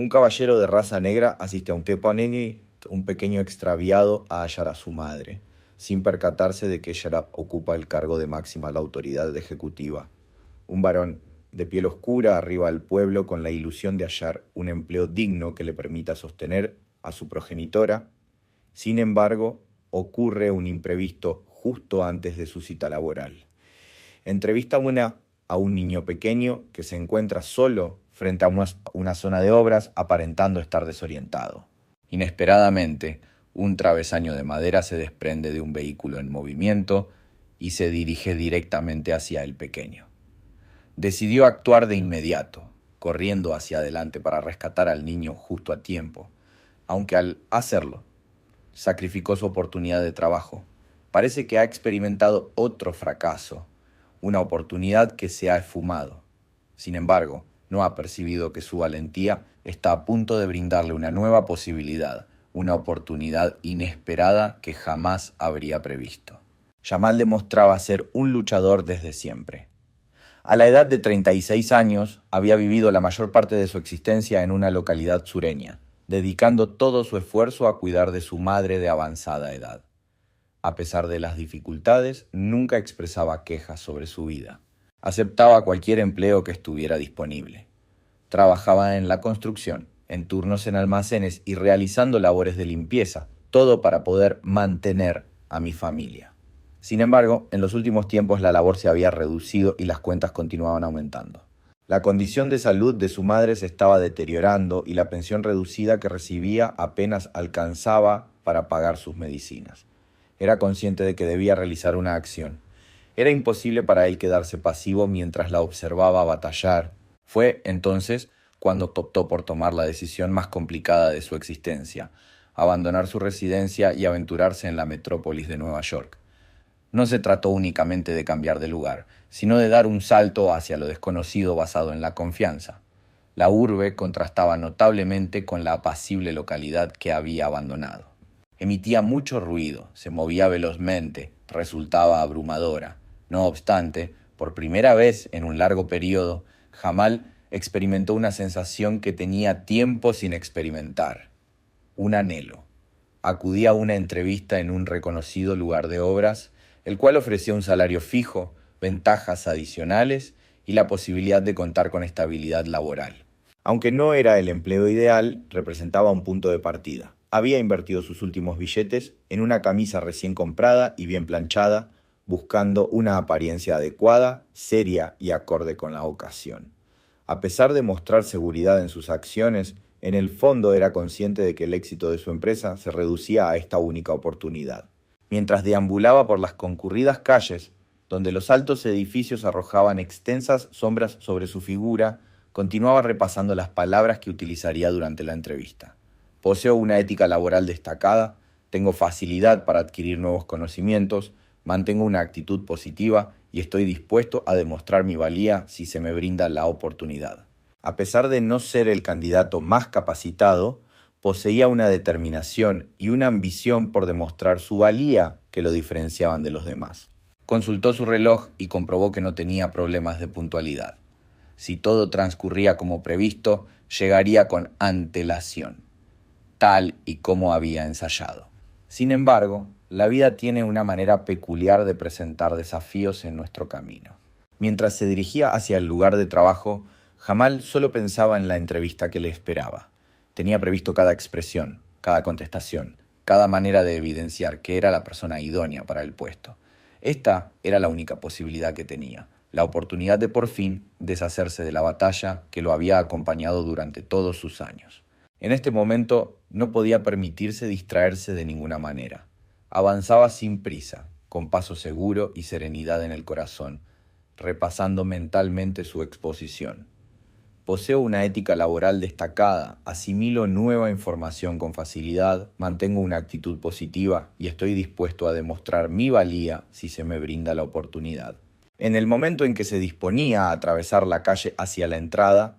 Un caballero de raza negra asiste a un teponenni, un pequeño extraviado, a hallar a su madre, sin percatarse de que ella ocupa el cargo de máxima la autoridad ejecutiva. Un varón de piel oscura arriba al pueblo con la ilusión de hallar un empleo digno que le permita sostener a su progenitora. Sin embargo, ocurre un imprevisto justo antes de su cita laboral. Entrevista a un niño pequeño que se encuentra solo frente a una zona de obras, aparentando estar desorientado. Inesperadamente, un travesaño de madera se desprende de un vehículo en movimiento y se dirige directamente hacia el pequeño. Decidió actuar de inmediato, corriendo hacia adelante para rescatar al niño justo a tiempo, aunque al hacerlo, sacrificó su oportunidad de trabajo. Parece que ha experimentado otro fracaso, una oportunidad que se ha esfumado. Sin embargo, no ha percibido que su valentía está a punto de brindarle una nueva posibilidad, una oportunidad inesperada que jamás habría previsto. Jamal demostraba ser un luchador desde siempre. A la edad de 36 años, había vivido la mayor parte de su existencia en una localidad sureña, dedicando todo su esfuerzo a cuidar de su madre de avanzada edad. A pesar de las dificultades, nunca expresaba quejas sobre su vida. Aceptaba cualquier empleo que estuviera disponible. Trabajaba en la construcción, en turnos en almacenes y realizando labores de limpieza, todo para poder mantener a mi familia. Sin embargo, en los últimos tiempos la labor se había reducido y las cuentas continuaban aumentando. La condición de salud de su madre se estaba deteriorando y la pensión reducida que recibía apenas alcanzaba para pagar sus medicinas. Era consciente de que debía realizar una acción. Era imposible para él quedarse pasivo mientras la observaba batallar. Fue entonces cuando optó por tomar la decisión más complicada de su existencia: abandonar su residencia y aventurarse en la metrópolis de Nueva York. No se trató únicamente de cambiar de lugar, sino de dar un salto hacia lo desconocido basado en la confianza. La urbe contrastaba notablemente con la apacible localidad que había abandonado. Emitía mucho ruido, se movía velozmente, resultaba abrumadora. No obstante, por primera vez en un largo periodo, Jamal experimentó una sensación que tenía tiempo sin experimentar: un anhelo. Acudía a una entrevista en un reconocido lugar de obras, el cual ofrecía un salario fijo, ventajas adicionales y la posibilidad de contar con estabilidad laboral. Aunque no era el empleo ideal, representaba un punto de partida. Había invertido sus últimos billetes en una camisa recién comprada y bien planchada, buscando una apariencia adecuada, seria y acorde con la ocasión. A pesar de mostrar seguridad en sus acciones, en el fondo era consciente de que el éxito de su empresa se reducía a esta única oportunidad. Mientras deambulaba por las concurridas calles, donde los altos edificios arrojaban extensas sombras sobre su figura, continuaba repasando las palabras que utilizaría durante la entrevista. Poseo una ética laboral destacada, tengo facilidad para adquirir nuevos conocimientos, mantengo una actitud positiva y estoy dispuesto a demostrar mi valía si se me brinda la oportunidad. A pesar de no ser el candidato más capacitado, poseía una determinación y una ambición por demostrar su valía que lo diferenciaban de los demás. Consultó su reloj y comprobó que no tenía problemas de puntualidad. Si todo transcurría como previsto, llegaría con antelación, tal y como había ensayado. Sin embargo, la vida tiene una manera peculiar de presentar desafíos en nuestro camino. Mientras se dirigía hacia el lugar de trabajo, Jamal solo pensaba en la entrevista que le esperaba. Tenía previsto cada expresión, cada contestación, cada manera de evidenciar que era la persona idónea para el puesto. Esta era la única posibilidad que tenía, la oportunidad de por fin deshacerse de la batalla que lo había acompañado durante todos sus años. En este momento no podía permitirse distraerse de ninguna manera. Avanzaba sin prisa, con paso seguro y serenidad en el corazón, repasando mentalmente su exposición. Poseo una ética laboral destacada, asimilo nueva información con facilidad, mantengo una actitud positiva y estoy dispuesto a demostrar mi valía si se me brinda la oportunidad. En el momento en que se disponía a atravesar la calle hacia la entrada,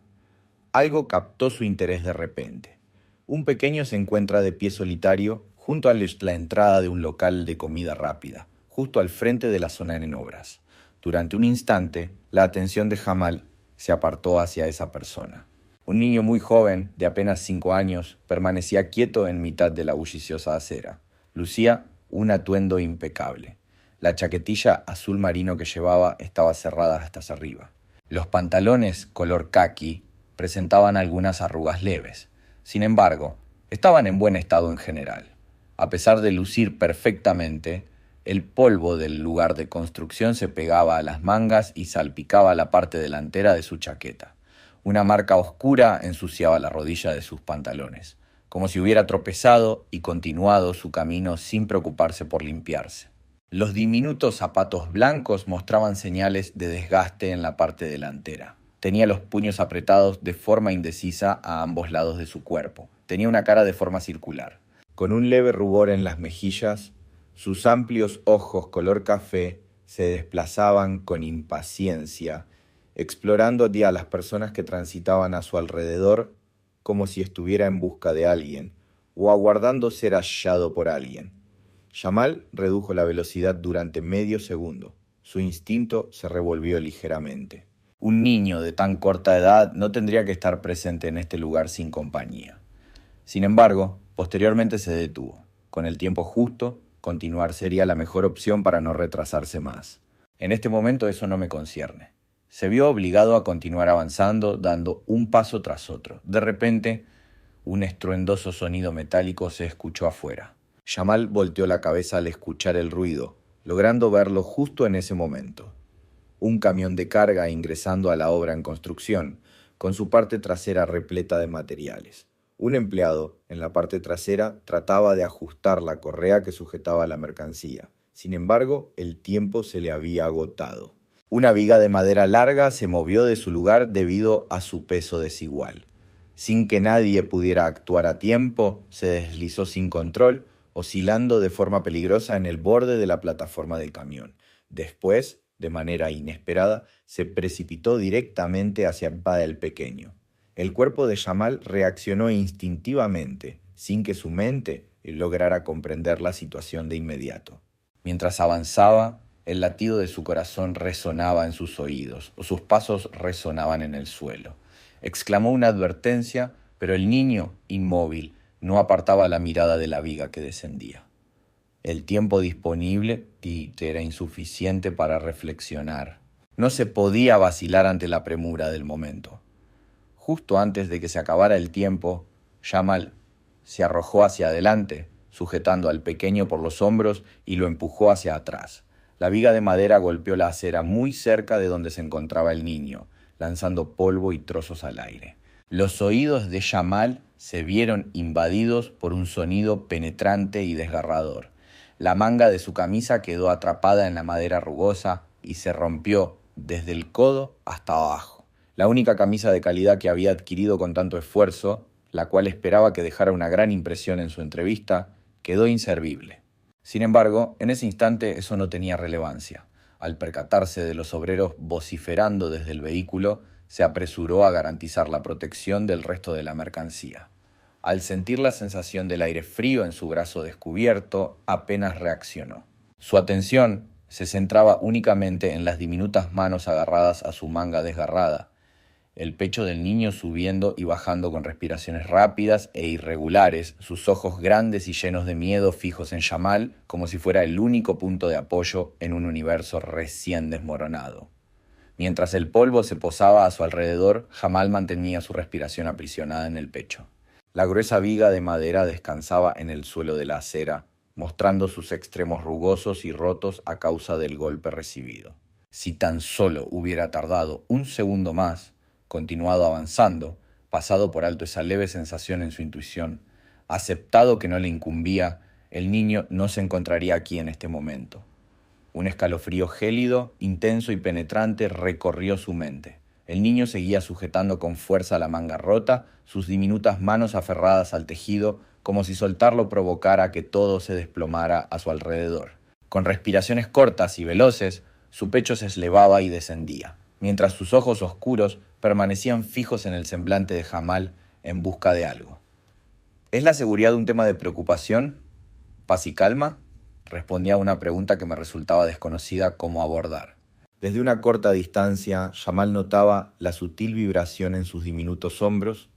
algo captó su interés de repente. Un pequeño se encuentra de pie solitario junto a la entrada de un local de comida rápida, justo al frente de la zona en obras. Durante un instante, la atención de Jamal se apartó hacia esa persona. Un niño muy joven, de apenas 5 años, permanecía quieto en mitad de la bulliciosa acera. Lucía un atuendo impecable. La chaquetilla azul marino que llevaba estaba cerrada hasta arriba. Los pantalones color caqui presentaban algunas arrugas leves. Sin embargo, estaban en buen estado en general. A pesar de lucir perfectamente, el polvo del lugar de construcción se pegaba a las mangas y salpicaba la parte delantera de su chaqueta. Una marca oscura ensuciaba la rodilla de sus pantalones, como si hubiera tropezado y continuado su camino sin preocuparse por limpiarse. Los diminutos zapatos blancos mostraban señales de desgaste en la parte delantera. Tenía los puños apretados de forma indecisa a ambos lados de su cuerpo. Tenía una cara de forma circular. Con un leve rubor en las mejillas, sus amplios ojos color café se desplazaban con impaciencia, explorando a las personas que transitaban a su alrededor como si estuviera en busca de alguien o aguardando ser hallado por alguien. Jamal redujo la velocidad durante medio segundo. Su instinto se revolvió ligeramente. Un niño de tan corta edad no tendría que estar presente en este lugar sin compañía. Sin embargo, posteriormente se detuvo. Con el tiempo justo, continuar sería la mejor opción para no retrasarse más. En este momento eso no me concierne. Se vio obligado a continuar avanzando, dando un paso tras otro. De repente, un estruendoso sonido metálico se escuchó afuera. Jamal volteó la cabeza al escuchar el ruido, logrando verlo justo en ese momento. Un camión de carga ingresando a la obra en construcción, con su parte trasera repleta de materiales. Un empleado, en la parte trasera, trataba de ajustar la correa que sujetaba la mercancía. Sin embargo, el tiempo se le había agotado. Una viga de madera larga se movió de su lugar debido a su peso desigual. Sin que nadie pudiera actuar a tiempo, se deslizó sin control, oscilando de forma peligrosa en el borde de la plataforma del camión. Después, de manera inesperada, se precipitó directamente hacia el pequeño. El cuerpo de Jamal reaccionó instintivamente, sin que su mente lograra comprender la situación de inmediato. Mientras avanzaba, el latido de su corazón resonaba en sus oídos, o sus pasos resonaban en el suelo. Exclamó una advertencia, pero el niño, inmóvil, no apartaba la mirada de la viga que descendía. El tiempo disponible era insuficiente para reflexionar. No se podía vacilar ante la premura del momento. Justo antes de que se acabara el tiempo, Jamal se arrojó hacia adelante, sujetando al pequeño por los hombros y lo empujó hacia atrás. La viga de madera golpeó la acera muy cerca de donde se encontraba el niño, lanzando polvo y trozos al aire. Los oídos de Jamal se vieron invadidos por un sonido penetrante y desgarrador. La manga de su camisa quedó atrapada en la madera rugosa y se rompió desde el codo hasta abajo. La única camisa de calidad que había adquirido con tanto esfuerzo, la cual esperaba que dejara una gran impresión en su entrevista, quedó inservible. Sin embargo, en ese instante eso no tenía relevancia. Al percatarse de los obreros vociferando desde el vehículo, se apresuró a garantizar la protección del resto de la mercancía. Al sentir la sensación del aire frío en su brazo descubierto, apenas reaccionó. Su atención se centraba únicamente en las diminutas manos agarradas a su manga desgarrada, el pecho del niño subiendo y bajando con respiraciones rápidas e irregulares, sus ojos grandes y llenos de miedo fijos en Jamal, como si fuera el único punto de apoyo en un universo recién desmoronado. Mientras el polvo se posaba a su alrededor, Jamal mantenía su respiración aprisionada en el pecho. La gruesa viga de madera descansaba en el suelo de la acera, mostrando sus extremos rugosos y rotos a causa del golpe recibido. Si tan solo hubiera tardado un segundo más, continuado avanzando, pasado por alto esa leve sensación en su intuición, aceptado que no le incumbía, el niño no se encontraría aquí en este momento. Un escalofrío gélido, intenso y penetrante recorrió su mente. El niño seguía sujetando con fuerza la manga rota, sus diminutas manos aferradas al tejido, como si soltarlo provocara que todo se desplomara a su alrededor. Con respiraciones cortas y veloces, su pecho se elevaba y descendía, mientras sus ojos oscuros permanecían fijos en el semblante de Jamal en busca de algo. ¿Es la seguridad un tema de preocupación? ¿Paz y calma? Respondía a una pregunta que me resultaba desconocida cómo abordar. Desde una corta distancia, Jamal notaba la sutil vibración en sus diminutos hombros,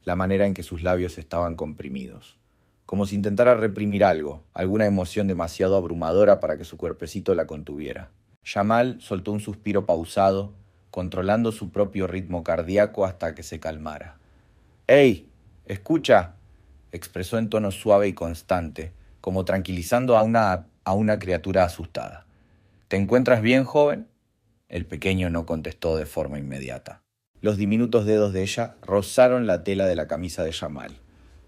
la manera en que sus labios estaban comprimidos, como si intentara reprimir algo, alguna emoción demasiado abrumadora para que su cuerpecito la contuviera. Jamal soltó un suspiro pausado, controlando su propio ritmo cardíaco hasta que se calmara. «¡Ey! ¡Escucha!», expresó en tono suave y constante, como tranquilizando a una criatura asustada. «¿Te encuentras bien, joven?». El pequeño no contestó de forma inmediata. Los diminutos dedos de ella rozaron la tela de la camisa de Jamal.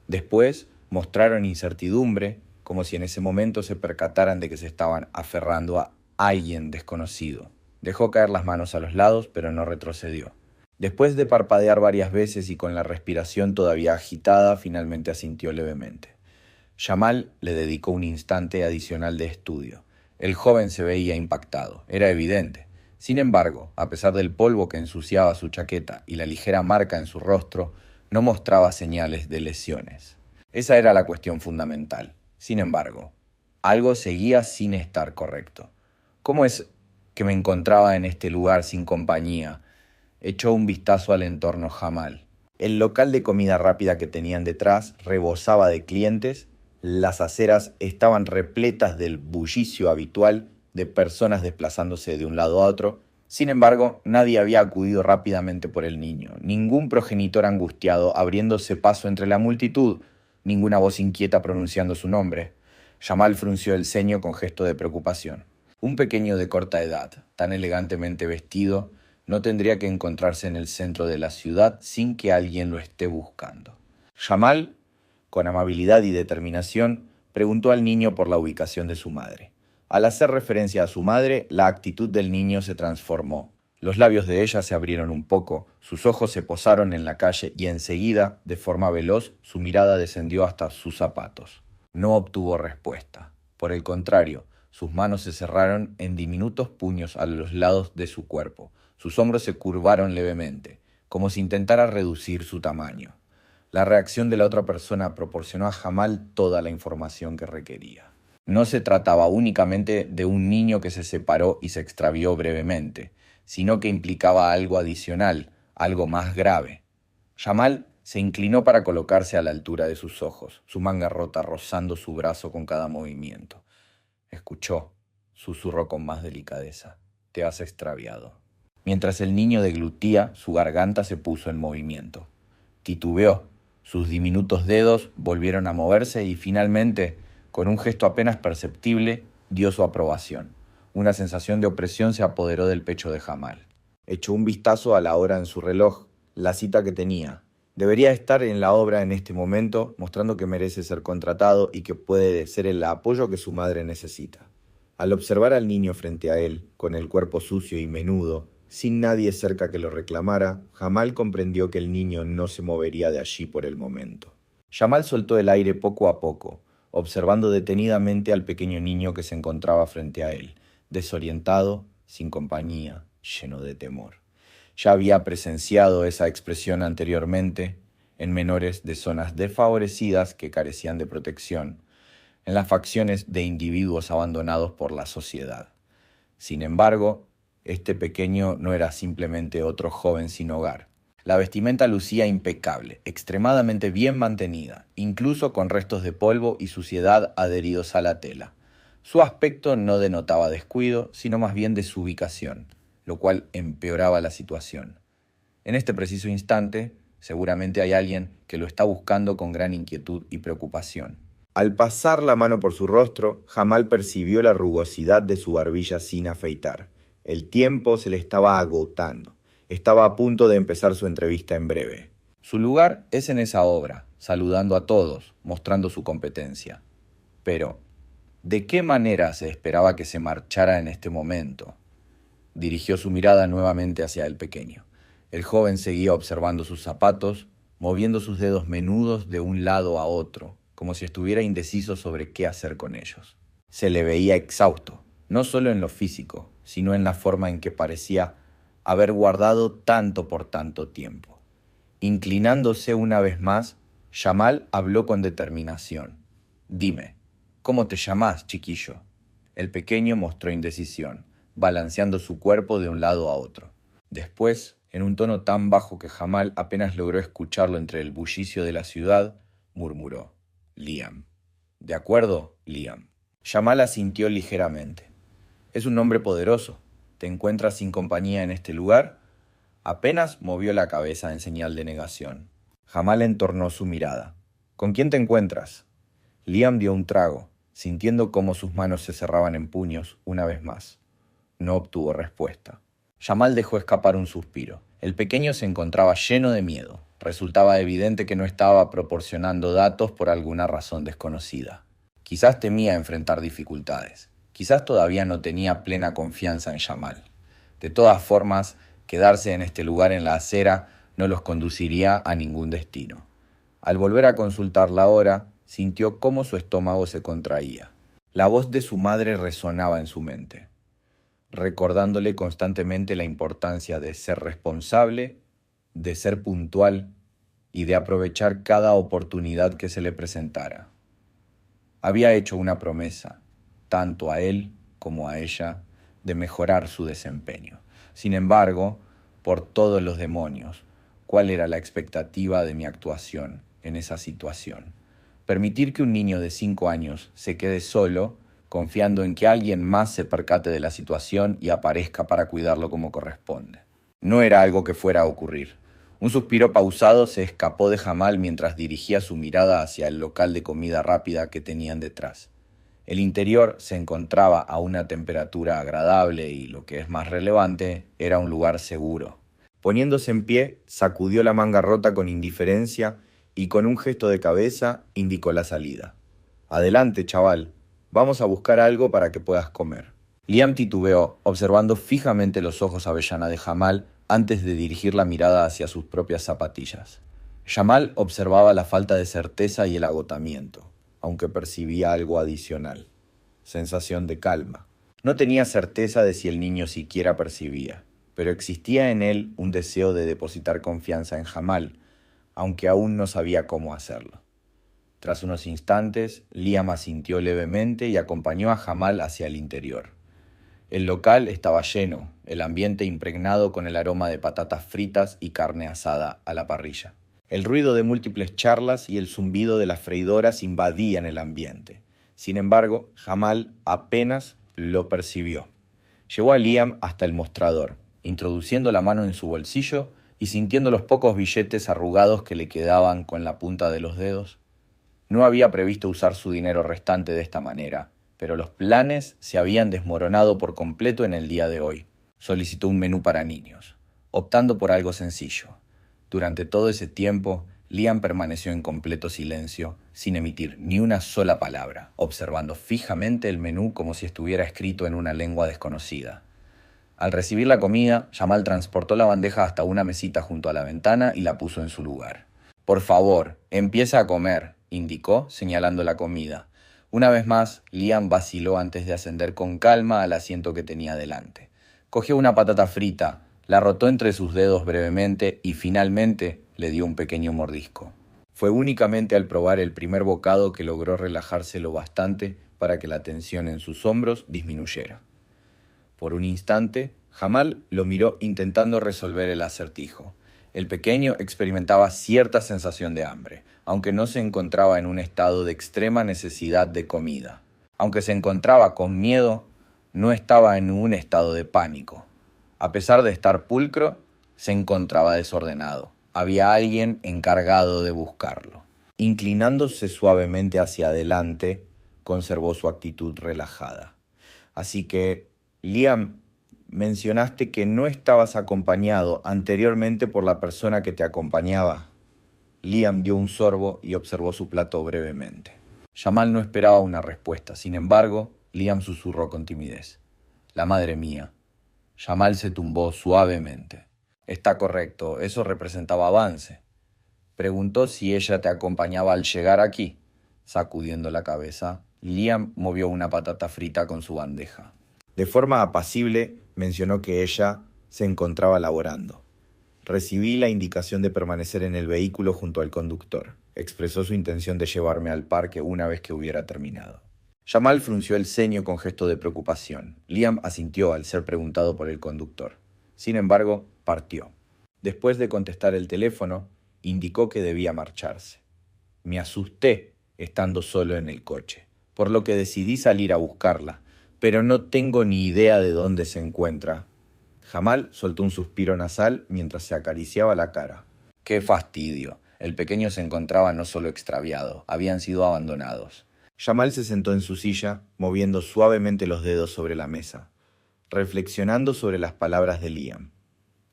Después mostraron incertidumbre, como si en ese momento se percataran de que se estaban aferrando a alguien desconocido. Dejó caer las manos a los lados, pero no retrocedió. Después de parpadear varias veces y con la respiración todavía agitada, finalmente asintió levemente. Jamal le dedicó un instante adicional de estudio. El joven se veía impactado, era evidente. Sin embargo, a pesar del polvo que ensuciaba su chaqueta y la ligera marca en su rostro, no mostraba señales de lesiones. Esa era la cuestión fundamental. Sin embargo, algo seguía sin estar correcto. ¿Cómo es que me encontraba en este lugar sin compañía? Echó un vistazo al entorno Jamal. El local de comida rápida que tenían detrás rebosaba de clientes, las aceras estaban repletas del bullicio habitual de personas desplazándose de un lado a otro. Sin embargo, nadie había acudido rápidamente por el niño, ningún progenitor angustiado abriéndose paso entre la multitud, ninguna voz inquieta pronunciando su nombre. Jamal frunció el ceño con gesto de preocupación. Un pequeño de corta edad, tan elegantemente vestido, no tendría que encontrarse en el centro de la ciudad sin que alguien lo esté buscando. Jamal, con amabilidad y determinación, preguntó al niño por la ubicación de su madre. Al hacer referencia a su madre, la actitud del niño se transformó. Los labios de ella se abrieron un poco, sus ojos se posaron en la calle y enseguida, de forma veloz, su mirada descendió hasta sus zapatos. No obtuvo respuesta. Por el contrario, sus manos se cerraron en diminutos puños a los lados de su cuerpo. Sus hombros se curvaron levemente, como si intentara reducir su tamaño. La reacción de la otra persona proporcionó a Jamal toda la información que requería. No se trataba únicamente de un niño que se separó y se extravió brevemente, sino que implicaba algo adicional, algo más grave. Jamal se inclinó para colocarse a la altura de sus ojos, su manga rota rozando su brazo con cada movimiento. Escuchó, susurró con más delicadeza. «Te has extraviado». Mientras el niño deglutía, su garganta se puso en movimiento. Titubeó, sus diminutos dedos volvieron a moverse y finalmente, con un gesto apenas perceptible, dio su aprobación. Una sensación de opresión se apoderó del pecho de Jamal. Echó un vistazo a la hora en su reloj, la cita que tenía. Debería estar en la obra en este momento, mostrando que merece ser contratado y que puede ser el apoyo que su madre necesita. Al observar al niño frente a él, con el cuerpo sucio y menudo, sin nadie cerca que lo reclamara, Jamal comprendió que el niño no se movería de allí por el momento. Jamal soltó el aire poco a poco, observando detenidamente al pequeño niño que se encontraba frente a él, desorientado, sin compañía, lleno de temor. Ya había presenciado esa expresión anteriormente en menores de zonas desfavorecidas que carecían de protección, en las facciones de individuos abandonados por la sociedad. Sin embargo, este pequeño no era simplemente otro joven sin hogar. La vestimenta lucía impecable, extremadamente bien mantenida, incluso con restos de polvo y suciedad adheridos a la tela. Su aspecto no denotaba descuido, sino más bien desubicación, lo cual empeoraba la situación. En este preciso instante, seguramente hay alguien que lo está buscando con gran inquietud y preocupación. Al pasar la mano por su rostro, Jamal percibió la rugosidad de su barbilla sin afeitar. El tiempo se le estaba agotando. Estaba a punto de empezar su entrevista en breve. Su lugar es en esa obra, saludando a todos, mostrando su competencia. Pero, ¿de qué manera se esperaba que se marchara en este momento? Dirigió su mirada nuevamente hacia el pequeño. El joven seguía observando sus zapatos, moviendo sus dedos menudos de un lado a otro, como si estuviera indeciso sobre qué hacer con ellos. Se le veía exhausto, no solo en lo físico, sino en la forma en que parecía haber guardado tanto por tanto tiempo. Inclinándose una vez más, Jamal habló con determinación. «Dime, ¿cómo te llamás, chiquillo?». El pequeño mostró indecisión. balanceando su cuerpo de un lado a otro. Después, en un tono tan bajo que Jamal apenas logró escucharlo entre el bullicio de la ciudad, murmuró: Liam. ¿De acuerdo, Liam? Jamal asintió ligeramente. Es un nombre poderoso. ¿Te encuentras sin compañía en este lugar? Apenas movió la cabeza en señal de negación. Jamal entornó su mirada. ¿Con quién te encuentras? Liam dio un trago, sintiendo cómo sus manos se cerraban en puños una vez más. No obtuvo respuesta. Jamal dejó escapar un suspiro. El pequeño se encontraba lleno de miedo. Resultaba evidente que no estaba proporcionando datos por alguna razón desconocida. Quizás temía enfrentar dificultades. Quizás todavía no tenía plena confianza en Jamal. De todas formas, quedarse en este lugar en la acera no los conduciría a ningún destino. Al volver a consultar la hora, sintió cómo su estómago se contraía. La voz de su madre resonaba en su mente, recordándole constantemente la importancia de ser responsable, de ser puntual y de aprovechar cada oportunidad que se le presentara. Había hecho una promesa, tanto a él como a ella, de mejorar su desempeño. Sin embargo, por todos los demonios, ¿cuál era la expectativa de mi actuación en esa situación? Permitir que un niño de 5 años se quede solo, confiando en que alguien más se percate de la situación y aparezca para cuidarlo como corresponde. No era algo que fuera a ocurrir. Un suspiro pausado se escapó de Jamal mientras dirigía su mirada hacia el local de comida rápida que tenían detrás. El interior se encontraba a una temperatura agradable y, lo que es más relevante, era un lugar seguro. Poniéndose en pie, sacudió la manga rota con indiferencia y con un gesto de cabeza indicó la salida. Adelante, chaval. Vamos a buscar algo para que puedas comer. Liam titubeó, observando fijamente los ojos avellana de Jamal antes de dirigir la mirada hacia sus propias zapatillas. Jamal observaba la falta de certeza y el agotamiento, aunque percibía algo adicional. Sensación de calma. No tenía certeza de si el niño siquiera percibía, pero existía en él un deseo de depositar confianza en Jamal, aunque aún no sabía cómo hacerlo. Tras unos instantes, Liam asintió levemente y acompañó a Jamal hacia el interior. El local estaba lleno, el ambiente impregnado con el aroma de patatas fritas y carne asada a la parrilla. El ruido de múltiples charlas y el zumbido de las freidoras invadían el ambiente. Sin embargo, Jamal apenas lo percibió. Llevó a Liam hasta el mostrador, introduciendo la mano en su bolsillo y sintiendo los pocos billetes arrugados que le quedaban con la punta de los dedos. No había previsto usar su dinero restante de esta manera, pero los planes se habían desmoronado por completo en el día de hoy. Solicitó un menú para niños, optando por algo sencillo. Durante todo ese tiempo, Liam permaneció en completo silencio, sin emitir ni una sola palabra, observando fijamente el menú como si estuviera escrito en una lengua desconocida. Al recibir la comida, Jamal transportó la bandeja hasta una mesita junto a la ventana y la puso en su lugar. «Por favor, empieza a comer», indicó, señalando la comida. Una vez más, Liam vaciló antes de ascender con calma al asiento que tenía delante. Cogió una patata frita, la rotó entre sus dedos brevemente y finalmente le dio un pequeño mordisco. Fue únicamente al probar el primer bocado que logró relajarse lo bastante para que la tensión en sus hombros disminuyera. Por un instante, Jamal lo miró intentando resolver el acertijo. El pequeño experimentaba cierta sensación de hambre, aunque no se encontraba en un estado de extrema necesidad de comida. Aunque se encontraba con miedo, no estaba en un estado de pánico. A pesar de estar pulcro, se encontraba desordenado. Había alguien encargado de buscarlo. Inclinándose suavemente hacia adelante, conservó su actitud relajada. Así que, Liam, mencionaste que no estabas acompañado anteriormente por la persona que te acompañaba. Liam dio un sorbo y observó su plato brevemente. Jamal no esperaba una respuesta. Sin embargo, Liam susurró con timidez: «La madre mía». Jamal se tumbó suavemente. «Está correcto, eso representaba avance». Preguntó si ella te acompañaba al llegar aquí. Sacudiendo la cabeza, Liam movió una patata frita con su bandeja. De forma apacible, mencionó que ella se encontraba laborando. Recibí la indicación de permanecer en el vehículo junto al conductor. Expresó su intención de llevarme al parque una vez que hubiera terminado. Jamal frunció el ceño con gesto de preocupación. Liam asintió al ser preguntado por el conductor. Sin embargo, partió. Después de contestar el teléfono, indicó que debía marcharse. Me asusté estando solo en el coche, por lo que decidí salir a buscarla, pero no tengo ni idea de dónde se encuentra. Jamal soltó un suspiro nasal mientras se acariciaba la cara. ¡Qué fastidio! El pequeño se encontraba no solo extraviado, habían sido abandonados. Jamal se sentó en su silla, moviendo suavemente los dedos sobre la mesa, reflexionando sobre las palabras de Liam.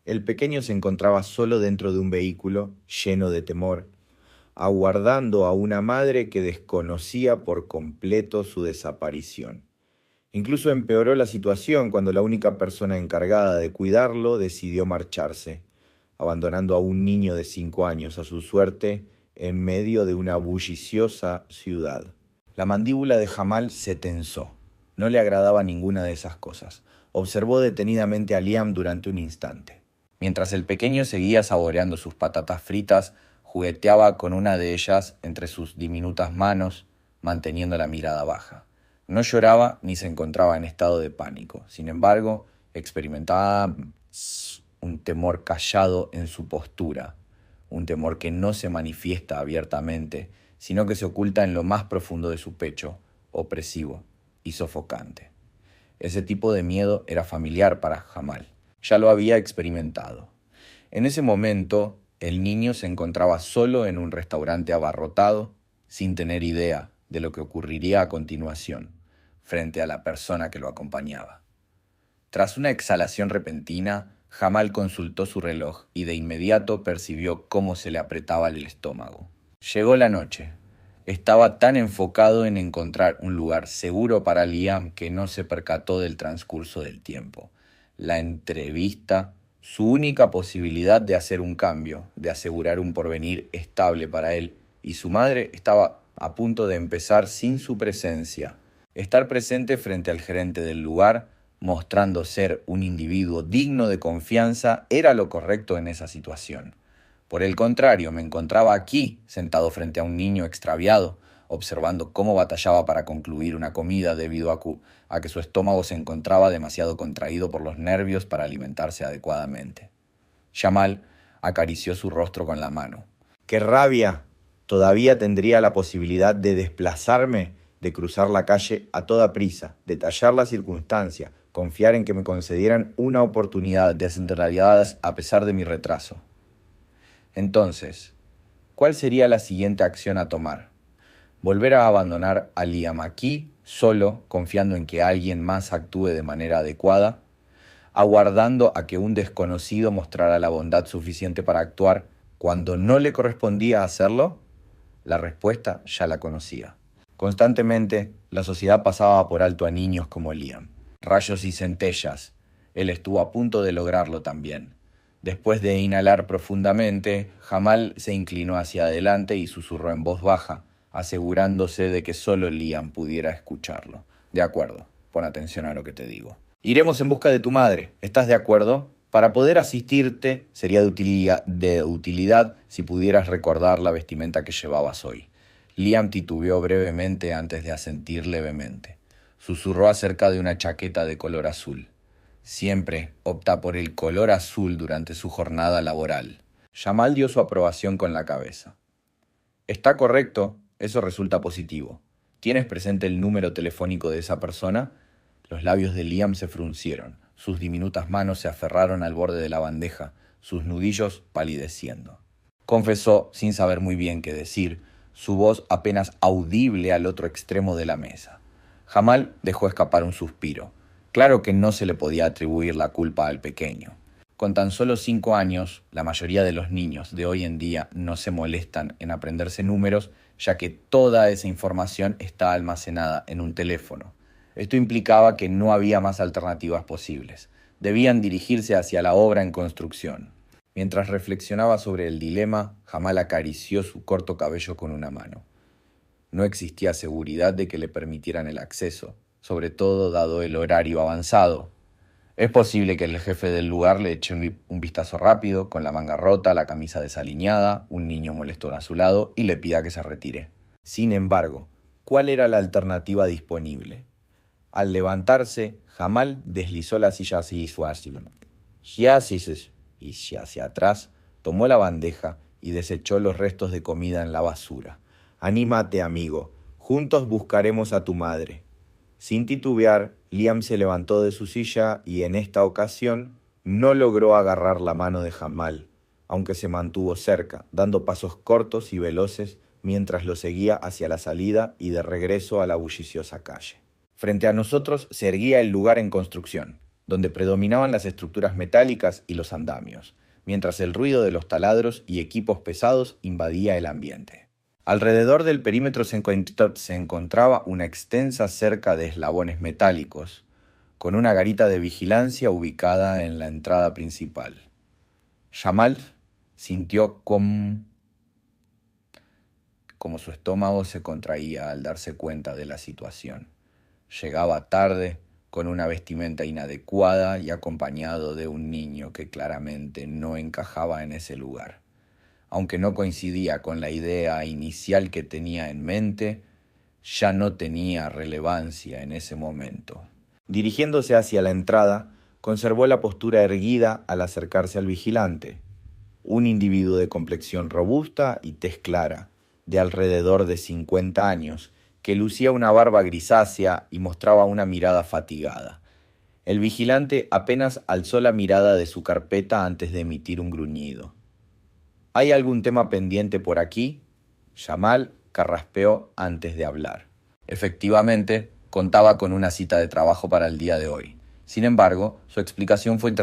El pequeño se encontraba solo dentro de un vehículo, lleno de temor, aguardando a una madre que desconocía por completo su desaparición. Incluso empeoró la situación cuando la única persona encargada de cuidarlo decidió marcharse, abandonando a un niño de 5 años a su suerte en medio de una bulliciosa ciudad. La mandíbula de Jamal se tensó. No le agradaba ninguna de esas cosas. Observó detenidamente a Liam durante un instante. Mientras el pequeño seguía saboreando sus patatas fritas, jugueteaba con una de ellas entre sus diminutas manos, manteniendo la mirada baja. No lloraba ni se encontraba en estado de pánico. Sin embargo, experimentaba un temor callado en su postura, un temor que no se manifiesta abiertamente, sino que se oculta en lo más profundo de su pecho, opresivo y sofocante. Ese tipo de miedo era familiar para Jamal. Ya lo había experimentado. En ese momento, el niño se encontraba solo en un restaurante abarrotado, sin tener idea de lo que ocurriría a continuación, frente a la persona que lo acompañaba. Tras una exhalación repentina, Jamal consultó su reloj y de inmediato percibió cómo se le apretaba el estómago. Llegó la noche. Estaba tan enfocado en encontrar un lugar seguro para Liam que no se percató del transcurso del tiempo. La entrevista, su única posibilidad de hacer un cambio, de asegurar un porvenir estable para él y su madre, estaba a punto de empezar sin su presencia. Estar presente frente al gerente del lugar, mostrando ser un individuo digno de confianza, era lo correcto en esa situación. Por el contrario, me encontraba aquí, sentado frente a un niño extraviado, observando cómo batallaba para concluir una comida debido a que su estómago se encontraba demasiado contraído por los nervios para alimentarse adecuadamente. Jamal acarició su rostro con la mano. ¡Qué rabia! Todavía tendría la posibilidad de desplazarme, de cruzar la calle a toda prisa, detallar la circunstancia, confiar en que me concedieran una oportunidad descentralizadas a pesar de mi retraso. Entonces, ¿cuál sería la siguiente acción a tomar? ¿Volver a abandonar a Liam aquí, solo, confiando en que alguien más actúe de manera adecuada? ¿Aguardando a que un desconocido mostrara la bondad suficiente para actuar cuando no le correspondía hacerlo? La respuesta ya la conocía. Constantemente, la sociedad pasaba por alto a niños como Liam. Rayos y centellas. Él estuvo a punto de lograrlo también. Después de inhalar profundamente, Jamal se inclinó hacia adelante y susurró en voz baja, asegurándose de que solo Liam pudiera escucharlo. De acuerdo, pon atención a lo que te digo. Iremos en busca de tu madre, ¿estás de acuerdo? Para poder asistirte sería de utilidad si pudieras recordar la vestimenta que llevabas hoy. Liam titubeó brevemente antes de asentir levemente. Susurró acerca de una chaqueta de color azul. Siempre opta por el color azul durante su jornada laboral. Jamal dio su aprobación con la cabeza. Está correcto, eso resulta positivo. ¿Tienes presente el número telefónico de esa persona? Los labios de Liam se fruncieron. Sus diminutas manos se aferraron al borde de la bandeja, sus nudillos palideciendo. Confesó, sin saber muy bien qué decir, su voz apenas audible al otro extremo de la mesa. Jamal dejó escapar un suspiro. Claro que no se le podía atribuir la culpa al pequeño. Con tan solo 5 años, la mayoría de los niños de hoy en día no se molestan en aprenderse números, ya que toda esa información está almacenada en un teléfono. Esto implicaba que no había más alternativas posibles. Debían dirigirse hacia la obra en construcción. Mientras reflexionaba sobre el dilema, Jamal acarició su corto cabello con una mano. No existía seguridad de que le permitieran el acceso, sobre todo dado el horario avanzado. Es posible que el jefe del lugar le eche un vistazo rápido, con la manga rota, la camisa desaliñada, un niño molesto a su lado, y le pida que se retire. Sin embargo, cuál era la alternativa disponible. Al levantarse, Jamal deslizó la silla hacia atrás, tomó la bandeja y desechó los restos de comida en la basura. «Anímate, amigo. Juntos buscaremos a tu madre». Sin titubear, Liam se levantó de su silla y en esta ocasión no logró agarrar la mano de Jamal, aunque se mantuvo cerca, dando pasos cortos y veloces mientras lo seguía hacia la salida y de regreso a la bulliciosa calle. Frente a nosotros se erguía el lugar en construcción, donde predominaban las estructuras metálicas y los andamios, mientras el ruido de los taladros y equipos pesados invadía el ambiente. Alrededor del perímetro se encontraba una extensa cerca de eslabones metálicos, con una garita de vigilancia ubicada en la entrada principal. Jamal sintió como su estómago se contraía al darse cuenta de la situación. Llegaba tarde, con una vestimenta inadecuada y acompañado de un niño que claramente no encajaba en ese lugar. Aunque no coincidía con la idea inicial que tenía en mente, ya no tenía relevancia en ese momento. Dirigiéndose hacia la entrada, conservó la postura erguida al acercarse al vigilante, un individuo de complexión robusta y tez clara, de alrededor de 50 años, que lucía una barba grisácea y mostraba una mirada fatigada. El vigilante apenas alzó la mirada de su carpeta antes de emitir un gruñido. «¿Hay algún tema pendiente por aquí?». Jamal carraspeó antes de hablar. Efectivamente, contaba con una cita de trabajo para el día de hoy. Sin embargo, su explicación fue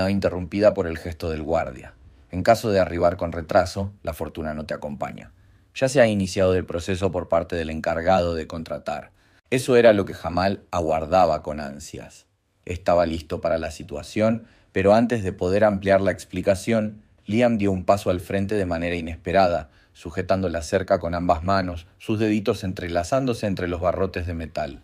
interrumpida por el gesto del guardia. «En caso de arribar con retraso, la fortuna no te acompaña. Ya se ha iniciado el proceso por parte del encargado de contratar». Eso era lo que Jamal aguardaba con ansias. Estaba listo para la situación, pero antes de poder ampliar la explicación, Liam dio un paso al frente de manera inesperada, sujetando la cerca con ambas manos, sus deditos entrelazándose entre los barrotes de metal.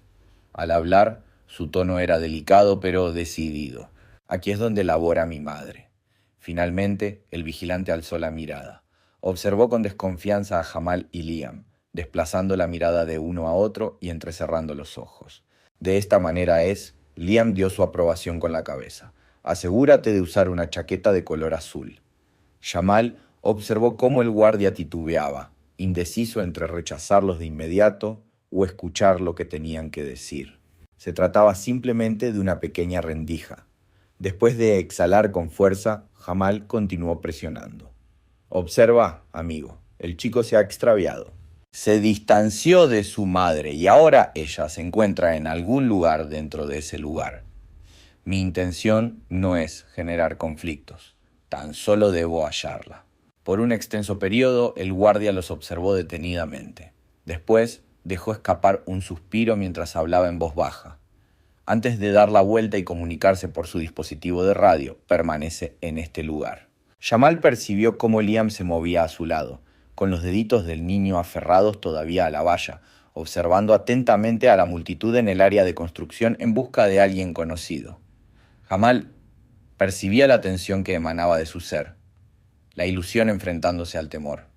Al hablar, su tono era delicado pero decidido. «Aquí es donde labora mi madre». Finalmente, el vigilante alzó la mirada. Observó con desconfianza a Jamal y Liam, desplazando la mirada de uno a otro y entrecerrando los ojos. «De esta manera es», Liam dio su aprobación con la cabeza. «Asegúrate de usar una chaqueta de color azul». Jamal observó cómo el guardia titubeaba, indeciso entre rechazarlos de inmediato o escuchar lo que tenían que decir. Se trataba simplemente de una pequeña rendija. Después de exhalar con fuerza, Jamal continuó presionando. «Observa, amigo, el chico se ha extraviado. Se distanció de su madre y ahora ella se encuentra en algún lugar dentro de ese lugar. Mi intención no es generar conflictos, tan solo debo hallarla». Por un extenso periodo, el guardia los observó detenidamente. Después, dejó escapar un suspiro mientras hablaba en voz baja. Antes de dar la vuelta y comunicarse por su dispositivo de radio, permanece en este lugar. Jamal percibió cómo Liam se movía a su lado, con los deditos del niño aferrados todavía a la valla, observando atentamente a la multitud en el área de construcción en busca de alguien conocido. Jamal percibía la tensión que emanaba de su ser, la ilusión enfrentándose al temor.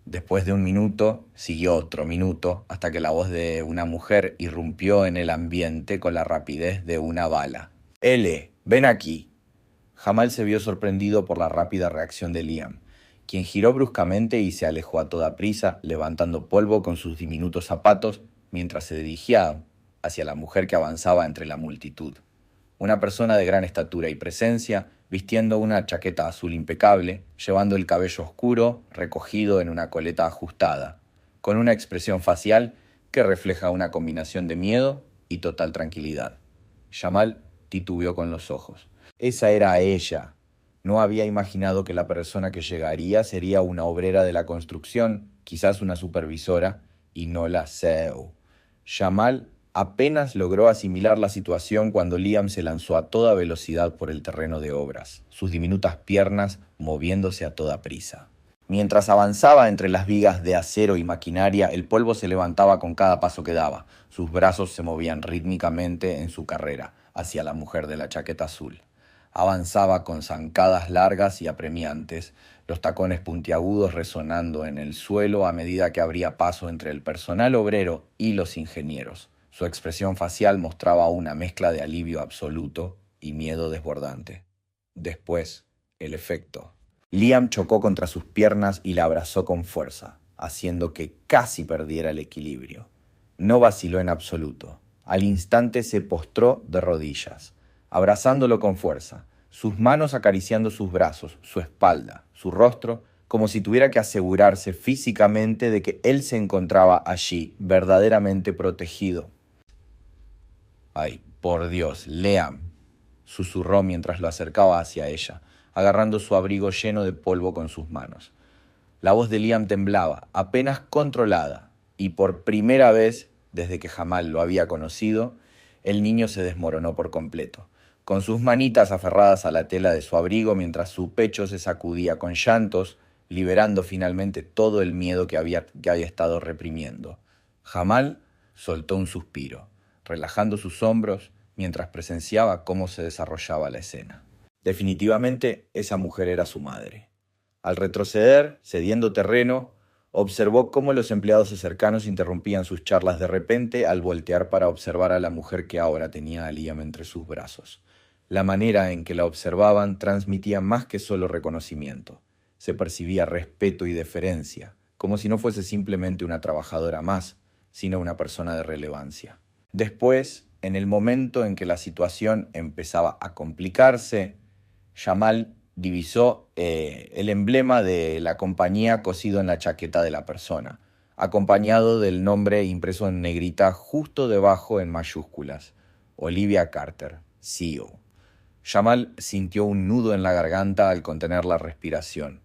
Después de un minuto, siguió otro minuto, hasta que la voz de una mujer irrumpió en el ambiente con la rapidez de una bala. «Ele, ven aquí». Jamal se vio sorprendido por la rápida reacción de Liam, quien giró bruscamente y se alejó a toda prisa, levantando polvo con sus diminutos zapatos, mientras se dirigía hacia la mujer que avanzaba entre la multitud. Una persona de gran estatura y presencia, vistiendo una chaqueta azul impecable, llevando el cabello oscuro recogido en una coleta ajustada, con una expresión facial que refleja una combinación de miedo y total tranquilidad. Jamal titubeó con los ojos. Esa era ella. No había imaginado que la persona que llegaría sería una obrera de la construcción, quizás una supervisora, y no la CEO. Jamal apenas logró asimilar la situación cuando Liam se lanzó a toda velocidad por el terreno de obras, sus diminutas piernas moviéndose a toda prisa. Mientras avanzaba entre las vigas de acero y maquinaria, el polvo se levantaba con cada paso que daba. Sus brazos se movían rítmicamente en su carrera hacia la mujer de la chaqueta azul. Avanzaba con zancadas largas y apremiantes, los tacones puntiagudos resonando en el suelo a medida que abría paso entre el personal obrero y los ingenieros. Su expresión facial mostraba una mezcla de alivio absoluto y miedo desbordante. Después, el efecto. Liam chocó contra sus piernas y la abrazó con fuerza, haciendo que casi perdiera el equilibrio. No vaciló en absoluto. Al instante se postró de rodillas, abrazándolo con fuerza, sus manos acariciando sus brazos, su espalda, su rostro, como si tuviera que asegurarse físicamente de que él se encontraba allí, verdaderamente protegido. «Ay, por Dios, Liam», susurró mientras lo acercaba hacia ella, agarrando su abrigo lleno de polvo con sus manos. La voz de Liam temblaba, apenas controlada, y por primera vez, desde que Jamal lo había conocido, el niño se desmoronó por completo, con sus manitas aferradas a la tela de su abrigo mientras su pecho se sacudía con llantos, liberando finalmente todo el miedo que había estado reprimiendo. Jamal soltó un suspiro, relajando sus hombros mientras presenciaba cómo se desarrollaba la escena. Definitivamente, esa mujer era su madre. Al retroceder, cediendo terreno, observó cómo los empleados cercanos interrumpían sus charlas de repente al voltear para observar a la mujer que ahora tenía a Liam entre sus brazos. La manera en que la observaban transmitía más que solo reconocimiento. Se percibía respeto y deferencia, como si no fuese simplemente una trabajadora más, sino una persona de relevancia. Después, en el momento en que la situación empezaba a complicarse, Jamal divisó el emblema de la compañía cosido en la chaqueta de la persona, acompañado del nombre impreso en negrita justo debajo en mayúsculas: Olivia Carter, CEO. Jamal sintió un nudo en la garganta al contener la respiración.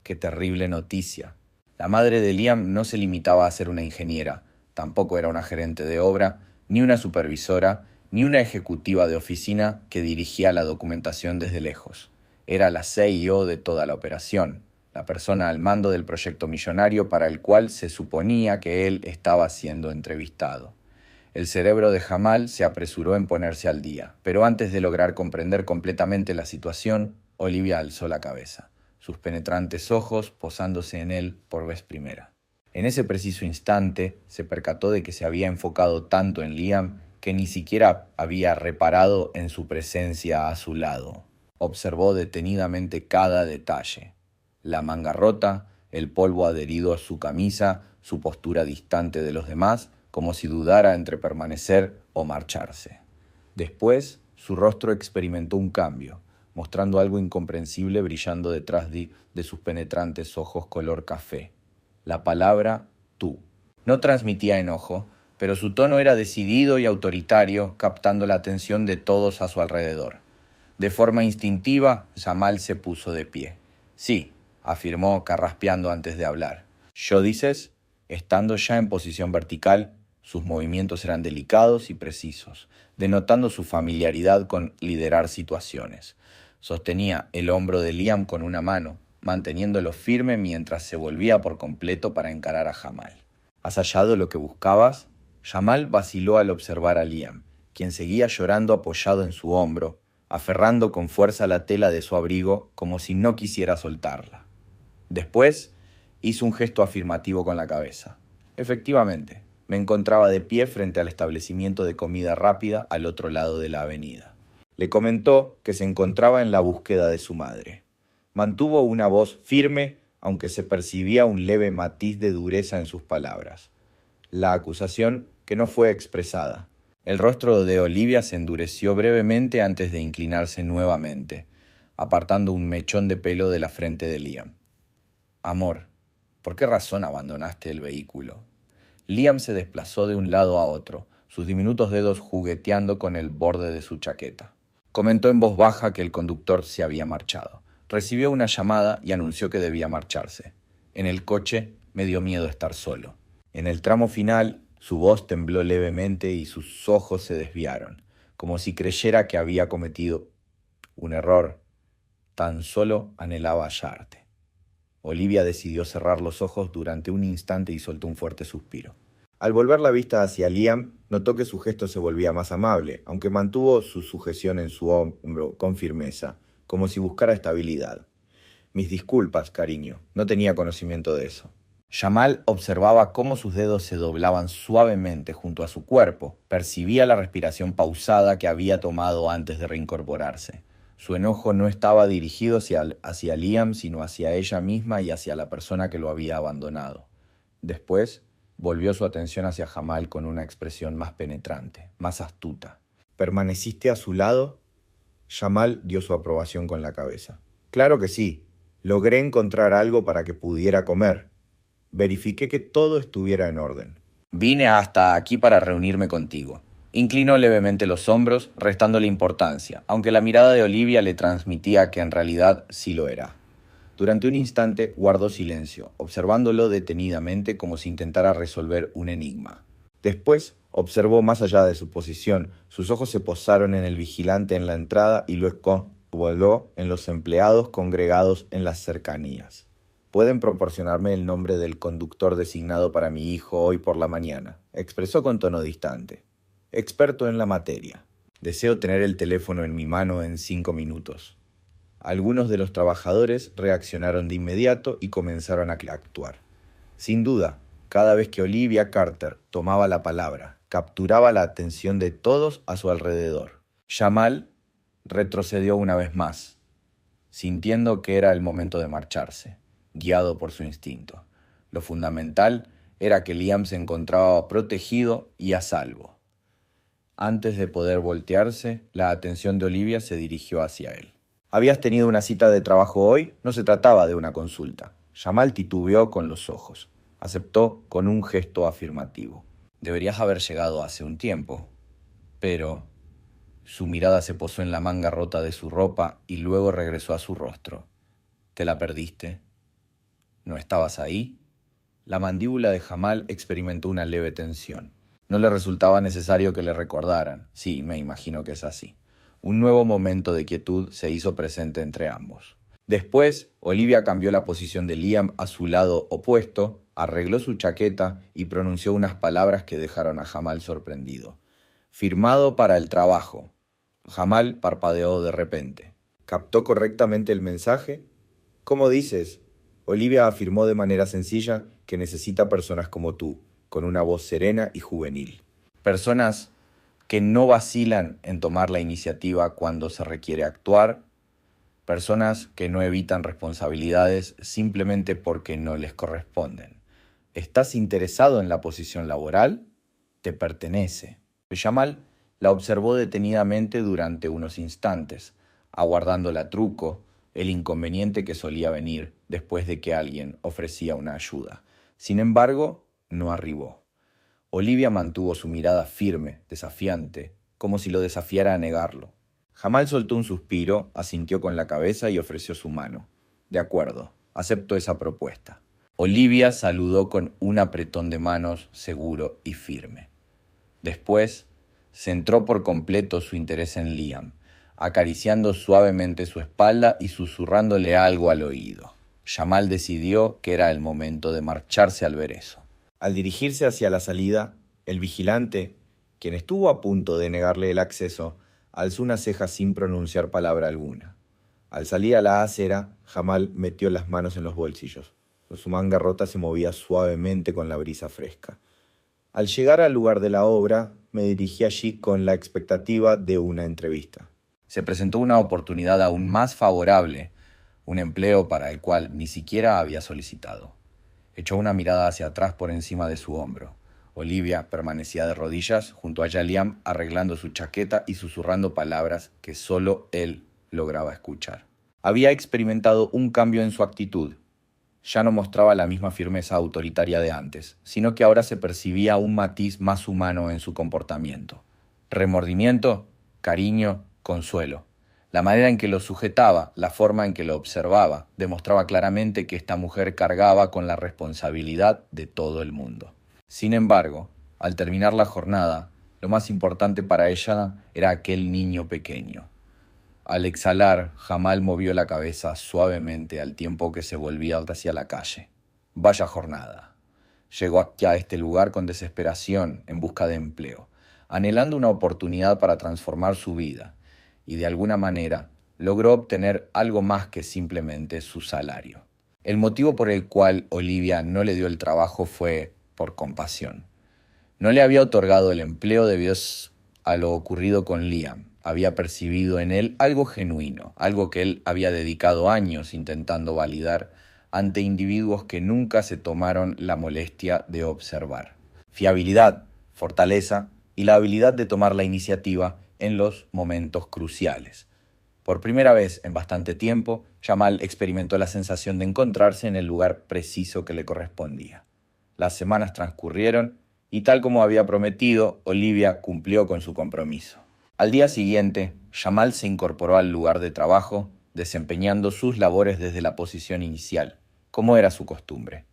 ¡Qué terrible noticia! La madre de Liam no se limitaba a ser una ingeniera, tampoco era una gerente de obra, ni una supervisora, ni una ejecutiva de oficina que dirigía la documentación desde lejos. Era la CEO de toda la operación, la persona al mando del proyecto millonario para el cual se suponía que él estaba siendo entrevistado. El cerebro de Jamal se apresuró en ponerse al día, pero antes de lograr comprender completamente la situación, Olivia alzó la cabeza, sus penetrantes ojos posándose en él por vez primera. En ese preciso instante se percató de que se había enfocado tanto en Liam que ni siquiera había reparado en su presencia a su lado. Observó detenidamente cada detalle: la manga rota, el polvo adherido a su camisa, su postura distante de los demás, como si dudara entre permanecer o marcharse. Después, su rostro experimentó un cambio, mostrando algo incomprensible brillando detrás de sus penetrantes ojos color café. La palabra tú. No transmitía enojo, pero su tono era decidido y autoritario, captando la atención de todos a su alrededor. De forma instintiva, Jamal se puso de pie. «Sí», afirmó carraspeando antes de hablar. «¿Yo dices?» Estando ya en posición vertical, sus movimientos eran delicados y precisos, denotando su familiaridad con liderar situaciones. Sostenía el hombro de Liam con una mano, manteniéndolo firme mientras se volvía por completo para encarar a Jamal. «¿Has hallado lo que buscabas?» Jamal vaciló al observar a Liam, quien seguía llorando apoyado en su hombro, aferrando con fuerza la tela de su abrigo como si no quisiera soltarla. Después hizo un gesto afirmativo con la cabeza. «Efectivamente, me encontraba de pie frente al establecimiento de comida rápida al otro lado de la avenida». Le comentó que se encontraba en la búsqueda de su madre. Mantuvo una voz firme, aunque se percibía un leve matiz de dureza en sus palabras. La acusación que no fue expresada. El rostro de Olivia se endureció brevemente antes de inclinarse nuevamente, apartando un mechón de pelo de la frente de Liam. «Amor, ¿por qué razón abandonaste el vehículo?» Liam se desplazó de un lado a otro, sus diminutos dedos jugueteando con el borde de su chaqueta. Comentó en voz baja que el conductor se había marchado. Recibió una llamada y anunció que debía marcharse. En el coche me dio miedo estar solo. En el tramo final, su voz tembló levemente y sus ojos se desviaron, como si creyera que había cometido un error. Tan solo anhelaba hallarte. Olivia decidió cerrar los ojos durante un instante y soltó un fuerte suspiro. Al volver la vista hacia Liam, notó que su gesto se volvía más amable, aunque mantuvo su sujeción en su hombro con firmeza, como si buscara estabilidad. Mis disculpas, cariño, no tenía conocimiento de eso. Jamal observaba cómo sus dedos se doblaban suavemente junto a su cuerpo. Percibía la respiración pausada que había tomado antes de reincorporarse. Su enojo no estaba dirigido hacia Liam, sino hacia ella misma y hacia la persona que lo había abandonado. Después, volvió su atención hacia Jamal con una expresión más penetrante, más astuta. ¿Permaneciste a su lado? Jamal dio su aprobación con la cabeza. Claro que sí. Logré encontrar algo para que pudiera comer. Verifiqué que todo estuviera en orden. Vine hasta aquí para reunirme contigo. Inclinó levemente los hombros, restándole importancia, aunque la mirada de Olivia le transmitía que en realidad sí lo era. Durante un instante guardó silencio, observándolo detenidamente como si intentara resolver un enigma. Después observó más allá de su posición. Sus ojos se posaron en el vigilante en la entrada y luego voló en los empleados congregados en las cercanías. ¿Pueden proporcionarme el nombre del conductor designado para mi hijo hoy por la mañana?, expresó con tono distante. Experto en la materia. Deseo tener el teléfono en mi mano en 5 minutos. Algunos de los trabajadores reaccionaron de inmediato y comenzaron a actuar. Sin duda, cada vez que Olivia Carter tomaba la palabra, capturaba la atención de todos a su alrededor. Jamal retrocedió una vez más, sintiendo que era el momento de marcharse, guiado por su instinto. Lo fundamental era que Liam se encontraba protegido y a salvo. Antes de poder voltearse, la atención de Olivia se dirigió hacia él. ¿Habías tenido una cita de trabajo hoy? No se trataba de una consulta. Jamal titubeó con los ojos. Aceptó con un gesto afirmativo. Deberías haber llegado hace un tiempo. Pero su mirada se posó en la manga rota de su ropa y luego regresó a su rostro. ¿Te la perdiste? ¿No estabas ahí? La mandíbula de Jamal experimentó una leve tensión. No le resultaba necesario que le recordaran. Sí, me imagino que es así. Un nuevo momento de quietud se hizo presente entre ambos. Después, Olivia cambió la posición de Liam a su lado opuesto, arregló su chaqueta y pronunció unas palabras que dejaron a Jamal sorprendido. Firmado para el trabajo. Jamal parpadeó de repente. ¿Captó correctamente el mensaje? ¿Cómo dices? Olivia afirmó de manera sencilla que necesita personas como tú, con una voz serena y juvenil. Personas que no vacilan en tomar la iniciativa cuando se requiere actuar, personas que no evitan responsabilidades simplemente porque no les corresponden. ¿Estás interesado en la posición laboral? Te pertenece. Jamal la observó detenidamente durante unos instantes, aguardándola a truco el inconveniente que solía venir después de que alguien ofrecía una ayuda. Sin embargo, no arribó. Olivia mantuvo su mirada firme, desafiante, como si lo desafiara a negarlo. Jamal soltó un suspiro, asintió con la cabeza y ofreció su mano. De acuerdo, acepto esa propuesta. Olivia saludó con un apretón de manos seguro y firme. Después, centró por completo su interés en Liam, acariciando suavemente su espalda y susurrándole algo al oído. Jamal decidió que era el momento de marcharse al ver eso. Al dirigirse hacia la salida, el vigilante, quien estuvo a punto de negarle el acceso, alzó una ceja sin pronunciar palabra alguna. Al salir a la acera, Jamal metió las manos en los bolsillos. Su manga rota se movía suavemente con la brisa fresca. Al llegar al lugar de la obra, me dirigí allí con la expectativa de una entrevista. Se presentó una oportunidad aún más favorable, un empleo para el cual ni siquiera había solicitado. Echó una mirada hacia atrás por encima de su hombro. Olivia permanecía de rodillas junto a Liam, arreglando su chaqueta y susurrando palabras que solo él lograba escuchar. Había experimentado un cambio en su actitud. Ya no mostraba la misma firmeza autoritaria de antes, sino que ahora se percibía un matiz más humano en su comportamiento. Remordimiento, cariño, consuelo. La manera en que lo sujetaba, la forma en que lo observaba, demostraba claramente que esta mujer cargaba con la responsabilidad de todo el mundo. Sin embargo, al terminar la jornada, lo más importante para ella era aquel niño pequeño. Al exhalar, Jamal movió la cabeza suavemente al tiempo que se volvía hacia la calle. Vaya jornada. Llegó aquí a este lugar con desesperación en busca de empleo, anhelando una oportunidad para transformar su vida, y de alguna manera logró obtener algo más que simplemente su salario. El motivo por el cual Olivia no le dio el trabajo fue por compasión. No le había otorgado el empleo debido a lo ocurrido con Liam. Había percibido en él algo genuino, algo que él había dedicado años intentando validar ante individuos que nunca se tomaron la molestia de observar. Fiabilidad, fortaleza y la habilidad de tomar la iniciativa en los momentos cruciales. Por primera vez en bastante tiempo, Jamal experimentó la sensación de encontrarse en el lugar preciso que le correspondía. Las semanas transcurrieron y tal como había prometido, Olivia cumplió con su compromiso. Al día siguiente, Jamal se incorporó al lugar de trabajo, desempeñando sus labores desde la posición inicial, como era su costumbre.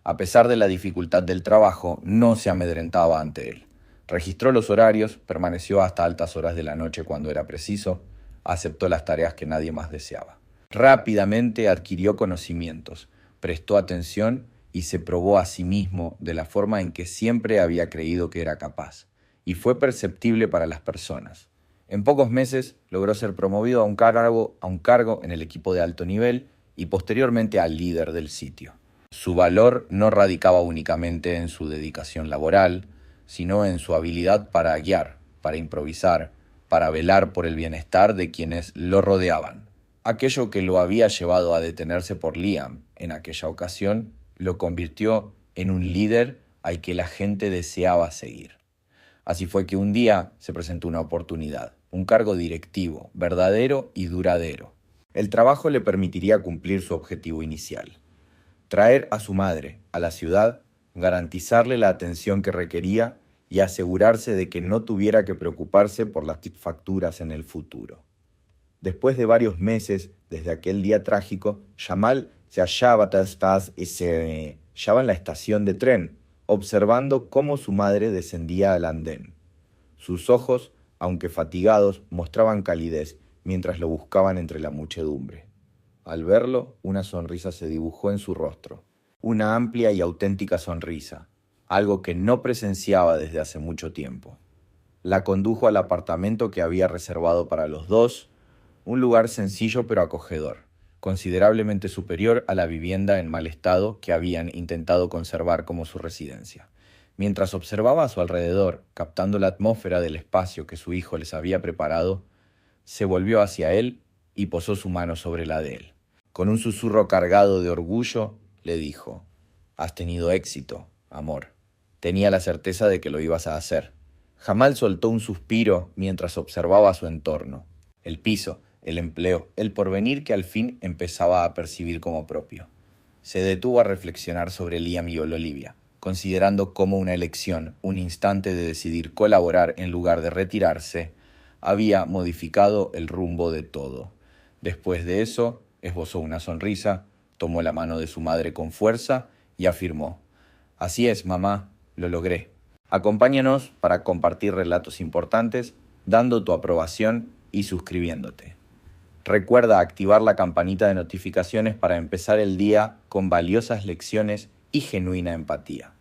A pesar de la dificultad del trabajo, no se amedrentaba ante él. Registró los horarios, permaneció hasta altas horas de la noche cuando era preciso, aceptó las tareas que nadie más deseaba. Rápidamente adquirió conocimientos, prestó atención y se probó a sí mismo de la forma en que siempre había creído que era capaz, y fue perceptible para las personas. En pocos meses logró ser promovido a un cargo en el equipo de alto nivel y posteriormente al líder del sitio. Su valor no radicaba únicamente en su dedicación laboral, sino en su habilidad para guiar, para improvisar, para velar por el bienestar de quienes lo rodeaban. Aquello que lo había llevado a detenerse por Liam en aquella ocasión lo convirtió en un líder al que la gente deseaba seguir. Así fue que un día se presentó una oportunidad, un cargo directivo, verdadero y duradero. El trabajo le permitiría cumplir su objetivo inicial: traer a su madre a la ciudad, garantizarle la atención que requería y asegurarse de que no tuviera que preocuparse por las facturas en el futuro. Después de varios meses desde aquel día trágico, Jamal se hallaba en la estación de tren, observando cómo su madre descendía al andén. Sus ojos, aunque fatigados, mostraban calidez mientras lo buscaban entre la muchedumbre. Al verlo, una sonrisa se dibujó en su rostro, una amplia y auténtica sonrisa, algo que no presenciaba desde hace mucho tiempo. La condujo al apartamento que había reservado para los dos, un lugar sencillo pero acogedor, considerablemente superior a la vivienda en mal estado que habían intentado conservar como su residencia. Mientras observaba a su alrededor, captando la atmósfera del espacio que su hijo les había preparado, se volvió hacia él y posó su mano sobre la de él. Con un susurro cargado de orgullo, le dijo: «Has tenido éxito, amor. Tenía la certeza de que lo ibas a hacer». Jamal soltó un suspiro mientras observaba su entorno, el piso, el empleo, el porvenir que al fin empezaba a percibir como propio. Se detuvo a reflexionar sobre Liam y Olivia, considerando cómo una elección, un instante de decidir colaborar en lugar de retirarse, había modificado el rumbo de todo. Después de eso, esbozó una sonrisa, tomó la mano de su madre con fuerza y afirmó: «Así es, mamá, lo logré». Acompáñanos para compartir relatos importantes, dando tu aprobación y suscribiéndote. Recuerda activar la campanita de notificaciones para empezar el día con valiosas lecciones y genuina empatía.